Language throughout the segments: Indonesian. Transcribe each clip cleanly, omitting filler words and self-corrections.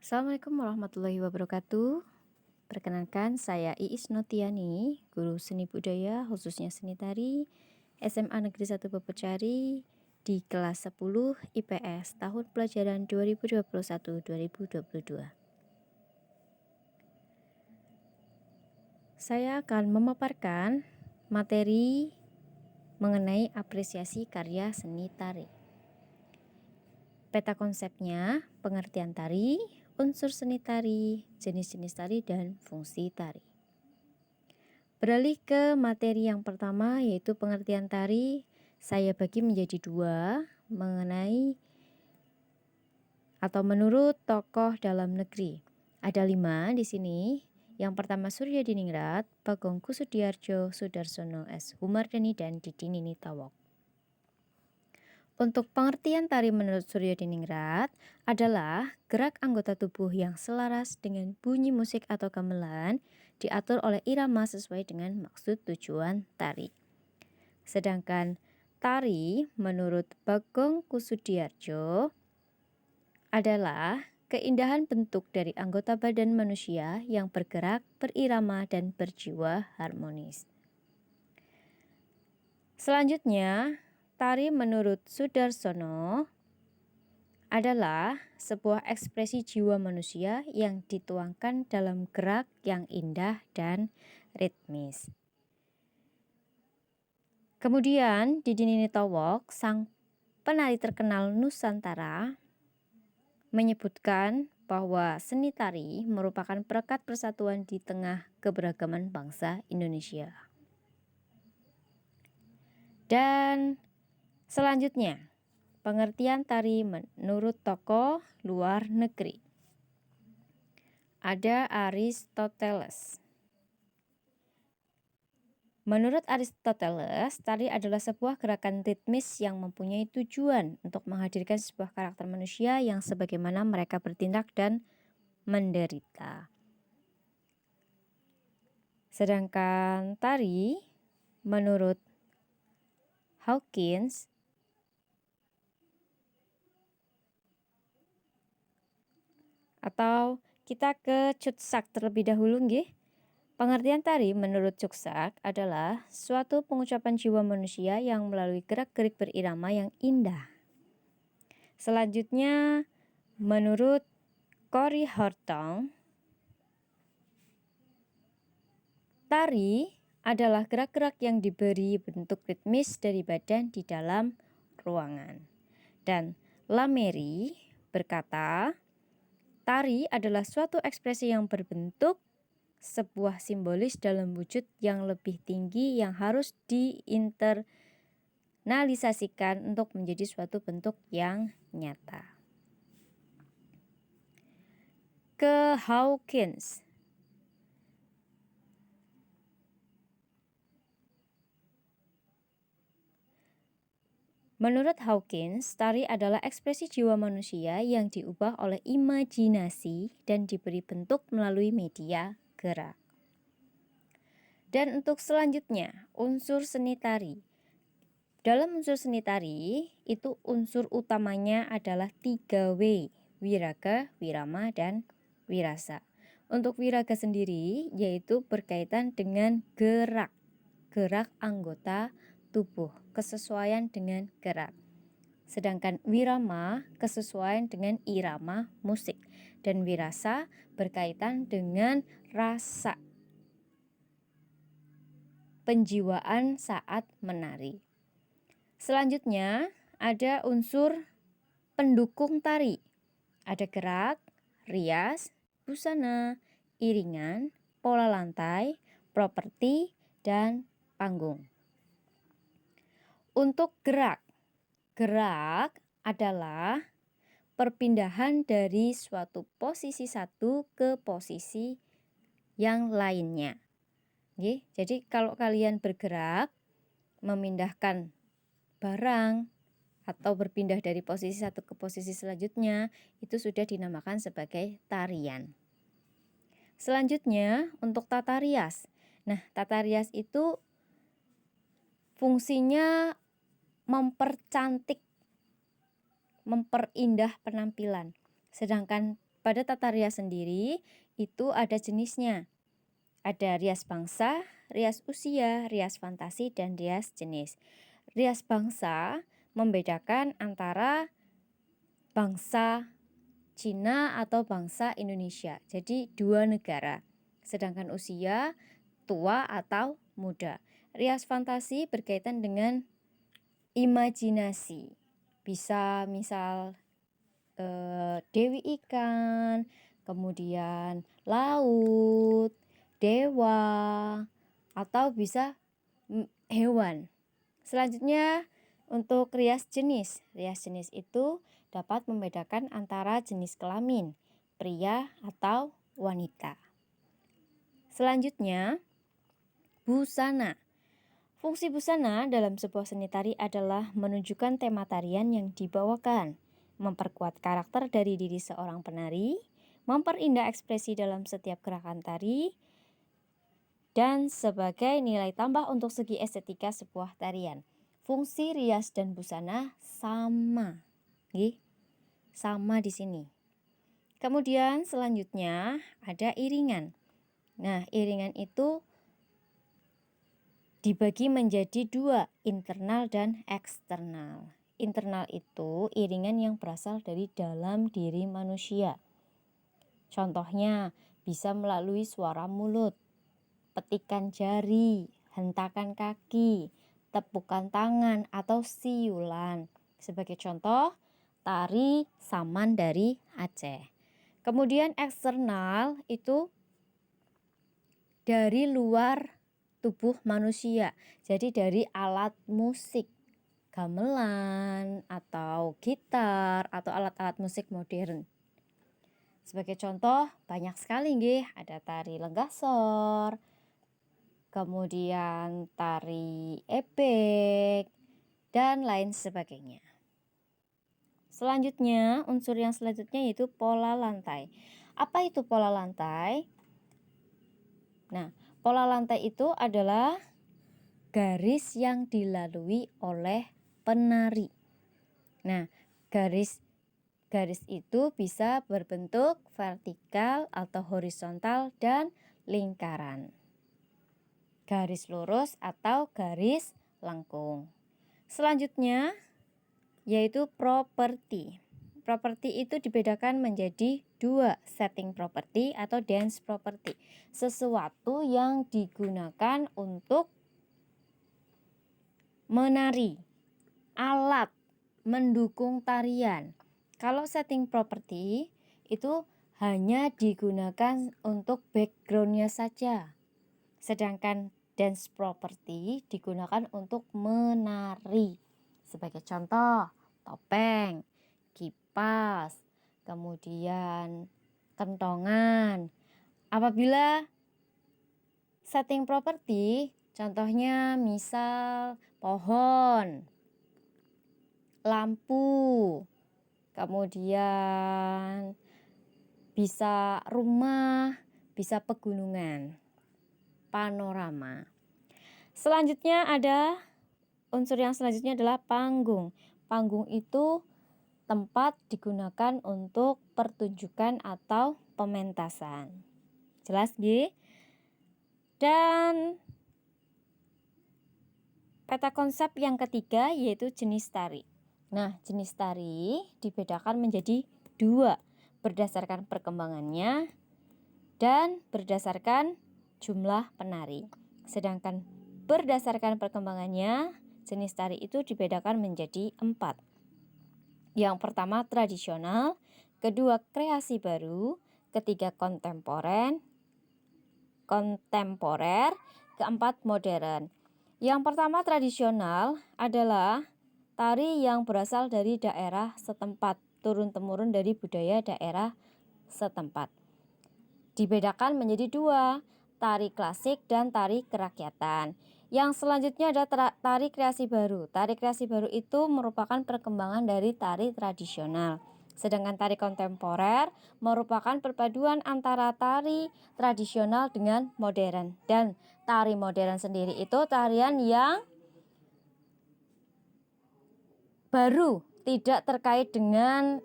Assalamualaikum warahmatullahi wabarakatuh. Perkenalkan, saya Iis Notiani, guru seni budaya khususnya seni tari SMA Negeri 1 Pepecari di kelas 10 IPS tahun pelajaran 2021-2022. Saya akan memaparkan materi mengenai apresiasi karya seni tari. Peta konsepnya, pengertian tari, unsur seni tari, jenis-jenis tari, dan fungsi tari. Beralih ke materi yang pertama, yaitu pengertian tari, saya bagi menjadi dua mengenai atau menurut tokoh dalam negeri. Ada 5 di sini. Yang pertama Surya Diningrat, Bagong Kussudiardja, Soedarsono S. Humardani, dan Didi Nini Tawok. Untuk pengertian tari menurut Surya Diningrat adalah gerak anggota tubuh yang selaras dengan bunyi musik atau gamelan diatur oleh irama sesuai dengan maksud tujuan tari. Sedangkan tari menurut Bagong Kussudiardja adalah keindahan bentuk dari anggota badan manusia yang bergerak, berirama, dan berjiwa harmonis. Selanjutnya, tari menurut Soedarsono adalah sebuah ekspresi jiwa manusia yang dituangkan dalam gerak yang indah dan ritmis. Kemudian Didi Nini Tawok, sang penari terkenal Nusantara, menyebutkan bahwa seni tari merupakan perekat persatuan di tengah keberagaman bangsa Indonesia. Dan selanjutnya, pengertian tari menurut tokoh luar negeri. Ada Aristoteles. Menurut Aristoteles, tari adalah sebuah gerakan ritmis yang mempunyai tujuan untuk menghadirkan sebuah karakter manusia yang sebagaimana mereka bertindak dan menderita. Sedangkan tari menurut Hawkins atau kita ke Cusak terlebih dahulu nggih. Pengertian tari menurut Cusak adalah suatu pengucapan jiwa manusia yang melalui gerak-gerik berirama yang indah. Selanjutnya menurut Corey Horton, tari adalah gerak-gerak yang diberi bentuk ritmis dari badan di dalam ruangan. Dan Lamery berkata, tari adalah suatu ekspresi yang berbentuk sebuah simbolis dalam wujud yang lebih tinggi yang harus diinternalisasikan untuk menjadi suatu bentuk yang nyata. Ke Hawkins. Menurut Hawkins, tari adalah ekspresi jiwa manusia yang diubah oleh imajinasi dan diberi bentuk melalui media gerak. Dan untuk selanjutnya, unsur seni tari. Dalam unsur seni tari, itu unsur utamanya adalah 3W, wiraga, wirama, dan wirasa. Untuk wiraga sendiri, yaitu berkaitan dengan gerak anggota tubuh, kesesuaian dengan gerak. Sedangkan wirama kesesuaian dengan irama musik, dan wirasa berkaitan dengan rasa penjiwaan saat menari. Selanjutnya ada unsur pendukung tari. Ada gerak, rias, busana, iringan, pola lantai, properti, dan panggung. Untuk gerak adalah perpindahan dari suatu posisi satu ke posisi yang lainnya. Jadi kalau kalian bergerak, memindahkan barang atau berpindah dari posisi satu ke posisi selanjutnya, itu sudah dinamakan sebagai tarian. Selanjutnya untuk tata rias. Nah, tata rias itu fungsinya mempercantik, memperindah penampilan. Sedangkan pada tata rias sendiri itu ada jenisnya. Ada rias bangsa, rias usia, rias fantasi, dan rias jenis. Rias bangsa membedakan antara bangsa Cina atau bangsa Indonesia. Jadi dua negara. Sedangkan usia tua atau muda. Rias fantasi berkaitan dengan imajinasi. Bisa misal dewi ikan, kemudian laut, dewa, atau bisa hewan. Selanjutnya untuk rias jenis. Rias jenis itu dapat membedakan antara jenis kelamin, pria atau wanita. Selanjutnya, busana. Fungsi busana dalam sebuah seni tari adalah menunjukkan tema tarian yang dibawakan, memperkuat karakter dari diri seorang penari, memperindah ekspresi dalam setiap gerakan tari, dan sebagai nilai tambah untuk segi estetika sebuah tarian. Fungsi rias dan busana sama. Sama di sini. Kemudian selanjutnya ada iringan. Nah, iringan itu dibagi menjadi dua, internal dan eksternal. Internal itu iringan yang berasal dari dalam diri manusia. Contohnya bisa melalui suara mulut, petikan jari, hentakan kaki, tepukan tangan, atau siulan. Sebagai contoh, tari Saman dari Aceh. Kemudian eksternal itu dari luar tubuh manusia. Jadi dari alat musik, gamelan atau gitar atau alat-alat musik modern. Sebagai contoh banyak sekali nggih, ada tari Lenggasor, kemudian tari ebek, dan lain sebagainya. Selanjutnya, unsur yang selanjutnya yaitu pola lantai. Apa itu pola lantai? Nah, pola lantai itu adalah garis yang dilalui oleh penari. Nah, garis itu bisa berbentuk vertikal atau horizontal dan lingkaran. Garis lurus atau garis lengkung. Selanjutnya yaitu properti. Properti itu dibedakan menjadi dua, setting property atau dance property. Sesuatu yang digunakan untuk menari, alat mendukung tarian. Kalau setting property itu hanya digunakan untuk backgroundnya saja. Sedangkan dance property digunakan untuk menari. Sebagai contoh, topeng, kipas, kemudian kentongan. Apabila setting property, contohnya misal pohon, lampu, kemudian bisa rumah, bisa pegunungan, panorama. Selanjutnya ada unsur yang selanjutnya adalah panggung. Panggung itu tempat digunakan untuk pertunjukan atau pementasan. Jelas nggih? Dan peta konsep yang ketiga yaitu jenis tari. Nah, jenis tari dibedakan menjadi dua, berdasarkan perkembangannya dan berdasarkan jumlah penari. Sedangkan berdasarkan perkembangannya, jenis tari itu dibedakan menjadi 4. Yang pertama tradisional, kedua kreasi baru, ketiga kontemporer, keempat modern. Yang pertama tradisional adalah tari yang berasal dari daerah setempat, turun-temurun dari budaya daerah setempat. Dibedakan menjadi dua, tari klasik dan tari kerakyatan. Yang selanjutnya ada tari kreasi baru. Tari kreasi baru itu merupakan perkembangan dari tari tradisional. Sedangkan tari kontemporer merupakan perpaduan antara tari tradisional dengan modern. Dan tari modern sendiri itu tarian yang baru, tidak terkait dengan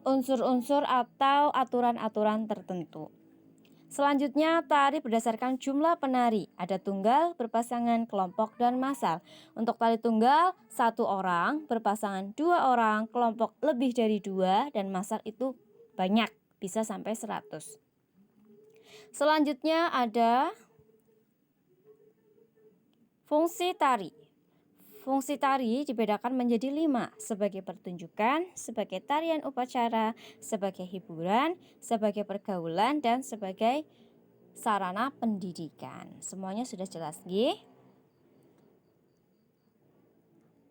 unsur-unsur atau aturan-aturan tertentu. Selanjutnya, tari berdasarkan jumlah penari. Ada tunggal, berpasangan, kelompok, dan massal. Untuk tari tunggal, 1 orang, berpasangan 2 orang, kelompok lebih dari 2, dan massal itu banyak, bisa sampai 100. Selanjutnya ada fungsi tari. Fungsi tari dibedakan menjadi 5, sebagai pertunjukan, sebagai tarian upacara, sebagai hiburan, sebagai pergaulan, dan sebagai sarana pendidikan. Semuanya sudah jelas, nggih?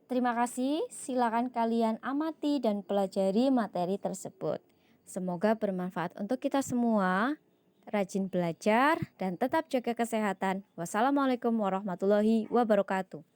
Terima kasih, silakan kalian amati dan pelajari materi tersebut. Semoga bermanfaat untuk kita semua. Rajin belajar dan tetap jaga kesehatan. Wassalamualaikum warahmatullahi wabarakatuh.